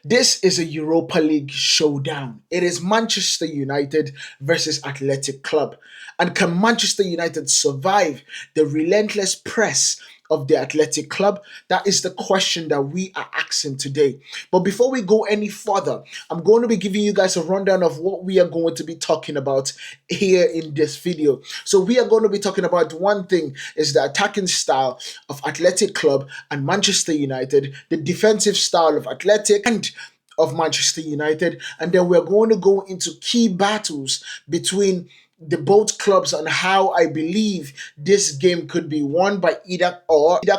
This is a Europa League showdown. It is Manchester United versus Athletic Club. And can Manchester United survive the relentless press of the Athletic Club? That is the question that we are asking today. But before we go any further, I'm going to be giving you guys a rundown of what we are going to be talking about here in this video. So we are going to be talking about one thing is the attacking style of Athletic Club and Manchester United, the defensive style of Athletic and of Manchester United, and then we're going to go into key battles between the both clubs and how I believe this game could be won by either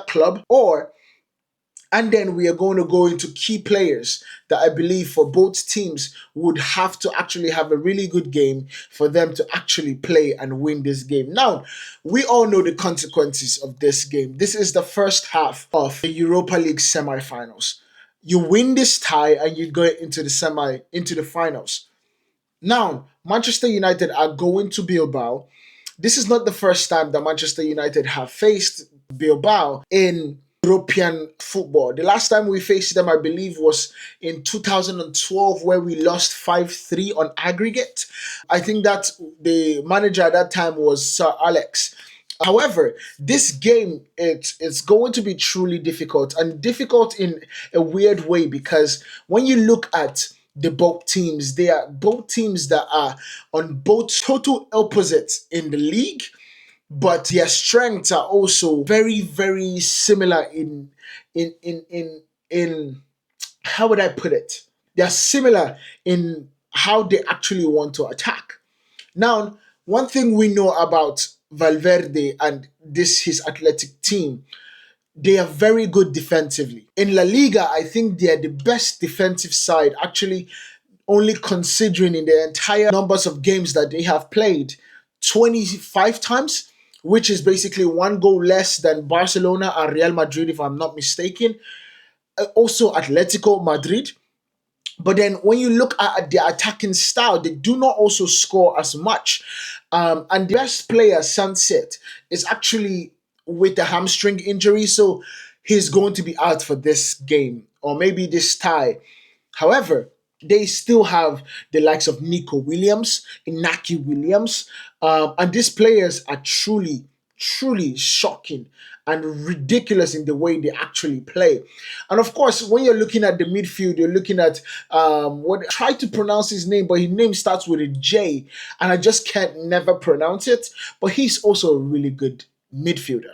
club, or and then we are going to go into key players that I believe for both teams would have to actually have a really good game for them to actually play and win this game. Now, we all know the consequences of this game. This is the first half of the Europa League Semi-Finals. You win this tie and you go into the finals. Now, Manchester United are going to Bilbao. This is not the first time that Manchester United have faced Bilbao in European football. The last time we faced them, I believe, was in 2012, where we lost 5-3 on aggregate. I think that the manager at that time was Sir Alex. However, this game, it's going to be truly difficult, and difficult in a weird way, because when you look at the both teams, they are both teams that are on both total opposites in the league, but their strengths are also very, very similar in how would I put it? They are similar in how they actually want to attack. Now, one thing we know about Valverde and his athletic team, they are very good defensively. In La Liga, I think they are the best defensive side, actually, only considering in the entire numbers of games that they have played, 25 times, which is basically one goal less than Barcelona and Real Madrid, if I'm not mistaken. Also, Atletico Madrid. But then when you look at their attacking style, they do not also score as much. And the best player, Sunset, is actually with a hamstring injury, so he's going to be out for this game or maybe this tie. However, they still have the likes of Nico Williams, Inaki Williams, and these players are truly, truly shocking and ridiculous in the way they actually play. And of course, when you're looking at the midfield, you're looking at what try to pronounce his name, but his name starts with a J, and I just can't never pronounce it. But he's also a really good midfielder.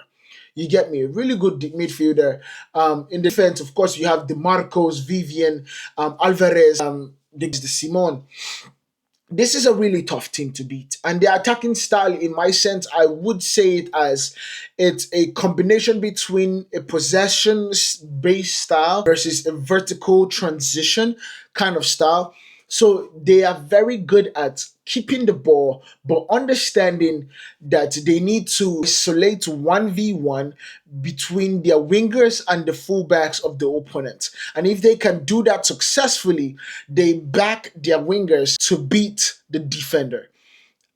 You get me? A really good midfielder. In defense, of course, you have DeMarcos, Vivian, Alvarez, the Simon. This is a really tough team to beat. And the attacking style, in my sense, I would say it as it's a combination between a possession-based style versus a vertical transition kind of style. So they are very good at keeping the ball, but understanding that they need to isolate 1v1 between their wingers and the fullbacks of the opponent. And if they can do that successfully, they back their wingers to beat the defender.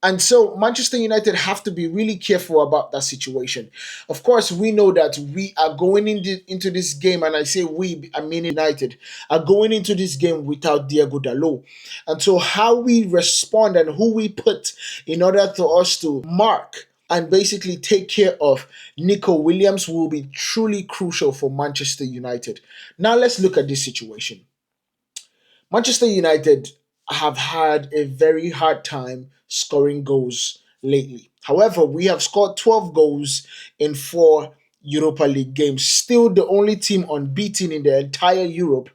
And so Manchester United have to be really careful about that situation. Of course, we know that we are going into this game, and I say we, I mean United, are going into this game without Diego Dalot. And so how we respond and who we put in order for us to mark and basically take care of Nico Williams will be truly crucial for Manchester United. Now let's look at this situation. Manchester United have had a very hard time scoring goals lately. However, we have scored 12 goals in 4 Europa League games, still the only team unbeaten in the entire Europe.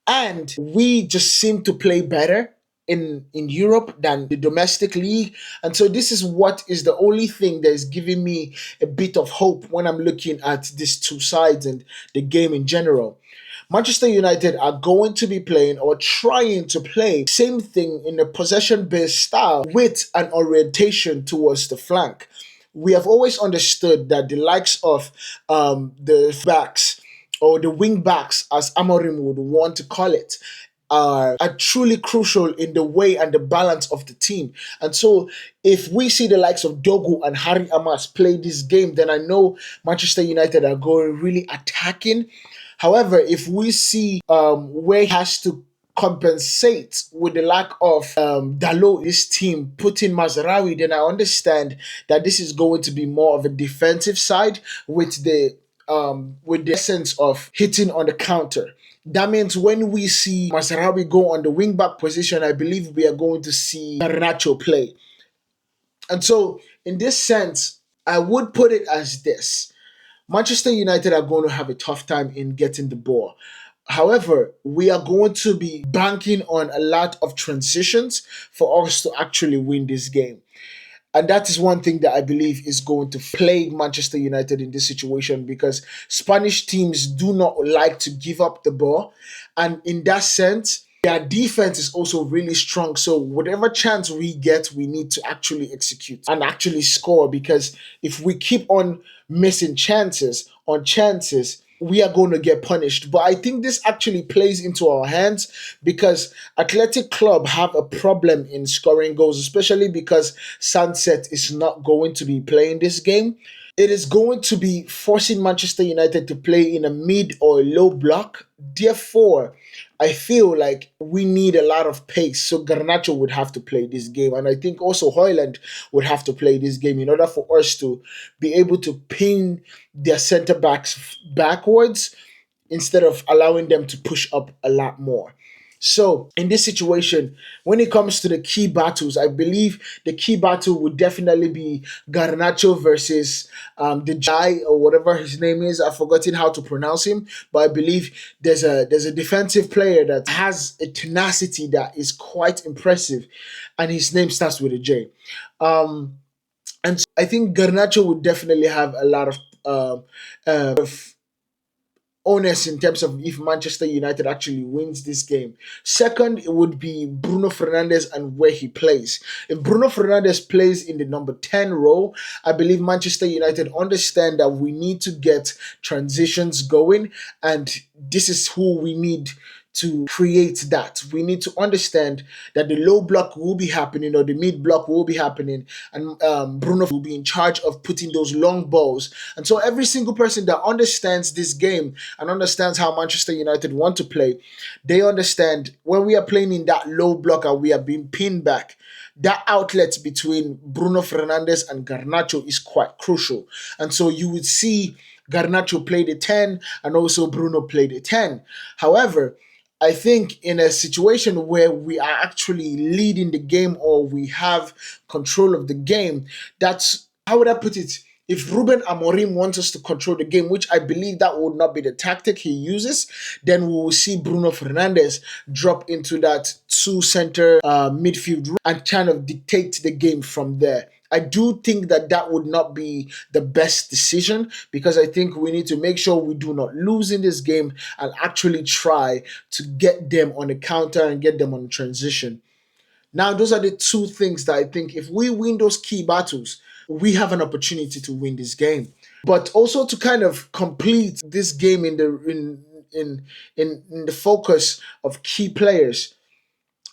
And we just seem to play better in Europe than the domestic league. And so this is what is the only thing that is giving me a bit of hope when I'm looking at these two sides and the game in general. Manchester United are going to be playing or trying to play same thing in a possession-based style with an orientation towards the flank. We have always understood that the likes of the backs or the wing backs, as Amorim would want to call it, are truly crucial in the way and the balance of the team. And so if we see the likes of Dogu and Harry Amas play this game, then I know Manchester United are going really attacking. However, if we see where he has to compensate with the lack of Dalo, this team, putting Mazarawi, then I understand that this is going to be more of a defensive side with the essence of hitting on the counter. That means when we see Masarawi go on the wing back position, I believe we are going to see Garnacho play. And so, in this sense, I would put it as this: Manchester United are going to have a tough time in getting the ball. However, we are going to be banking on a lot of transitions for us to actually win this game. And that is one thing that I believe is going to plague Manchester United in this situation, because Spanish teams do not like to give up the ball. And in that sense, their defense is also really strong. So whatever chance we get, we need to actually execute and actually score, because if we keep on missing chances on chances, we are going to get punished. But I think this actually plays into our hands, because Athletic Club have a problem in scoring goals, especially because Sunset is not going to be playing this game. It is going to be forcing Manchester United to play in a mid or low block. Therefore, I feel like we need a lot of pace. So Garnacho would have to play this game. And I think also Hojlund would have to play this game in order for us to be able to pin their centre backs backwards instead of allowing them to push up a lot more. So, in this situation, when it comes to the key battles, I believe the key battle would definitely be Garnacho versus the Jai, or whatever his name is. I've forgotten how to pronounce him, but I believe there's a defensive player that has a tenacity that is quite impressive, and his name starts with a J. And so I think Garnacho would definitely have a lot of onus in terms of if Manchester United actually wins this game. Second, it would be Bruno Fernandes and where he plays. If Bruno Fernandes plays in the number 10 role, I believe Manchester United understand that we need to get transitions going, and this is who we need to create that. We need to understand that the low block will be happening or the mid block will be happening, and Bruno will be in charge of putting those long balls. And so every single person that understands this game and understands how Manchester United want to play, they understand when we are playing in that low block and we are being pinned back, that outlet between Bruno Fernandes and Garnacho is quite crucial. And so you would see Garnacho play the 10 and also Bruno play the 10. However, I think in a situation where we are actually leading the game or we have control of the game, that's how would I put it? If Ruben Amorim wants us to control the game, which I believe that would not be the tactic he uses, then we will see Bruno Fernandes drop into that two center midfield and kind of dictate the game from there. I do think that that would not be the best decision, because I think we need to make sure we do not lose in this game and actually try to get them on the counter and get them on transition. Now, those are the two things that I think if we win those key battles, we have an opportunity to win this game. But also to kind of complete this game in the focus of key players.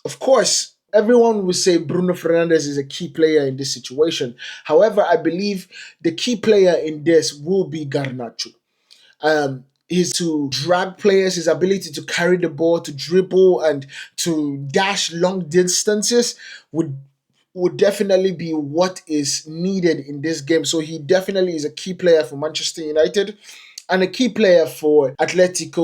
Of course, everyone will say Bruno Fernandes is a key player in this situation. However, I believe the key player in this will be Garnacho. His to drag players, his ability to carry the ball, to dribble, and to dash long distances would definitely be what is needed in this game. So he definitely is a key player for Manchester United, and a key player for Athletic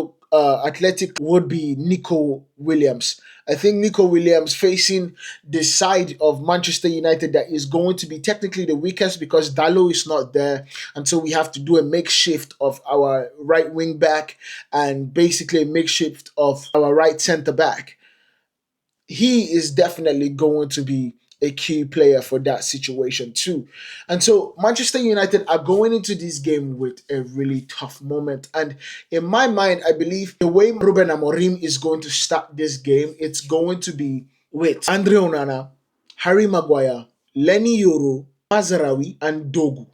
would be Nico Williams. I think Nico Williams facing the side of Manchester United that is going to be technically the weakest, because Dalo is not there, and so we have to do a makeshift of our right wing back and basically a makeshift of our right centre back. He is definitely going to be a key player for that situation too. And so Manchester United are going into this game with a really tough moment. And in my mind, I believe the way Ruben Amorim is going to start this game, it's going to be with Andre Onana, Harry Maguire, Lenny Yoro, Mazarawi, and Dogu.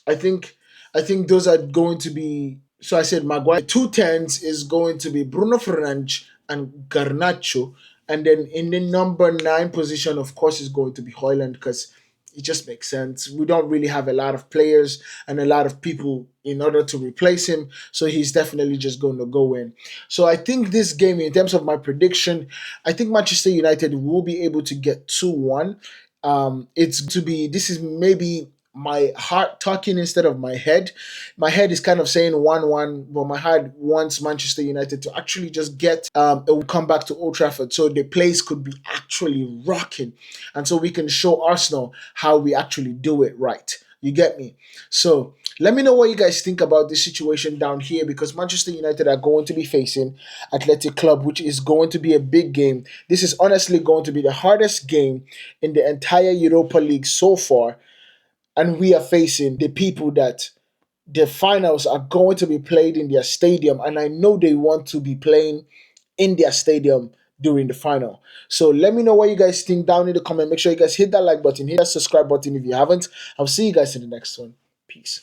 I think I think those are going to be. So I said Maguire. Two tens is going to be Bruno Fernandes and Garnacho, and then in the number 9 position, of course, is going to be Hojlund, because it just makes sense. We don't really have a lot of players and a lot of people in order to replace him, so he's definitely just going to go in. So I think this game, in terms of my prediction, I think Manchester United will be able to get 2-1. It's to be, this is maybe my heart talking instead of my head. My head is kind of saying 1-1, but my heart wants Manchester United to actually just get a come back to Old Trafford, so the place could be actually rocking, and so we can show Arsenal how we actually do it right. You get me? So let me know what you guys think about this situation down here, because Manchester United are going to be facing Athletic Club, which is going to be a big game. This is honestly going to be the hardest game in the entire Europa League so far, and we are facing the people that the finals are going to be played in their stadium, and I know they want to be playing in their stadium during the final. So let me know what you guys think down in the comment. Make sure you guys hit that like button, hit that subscribe button if you haven't. I'll see you guys in the next one. Peace.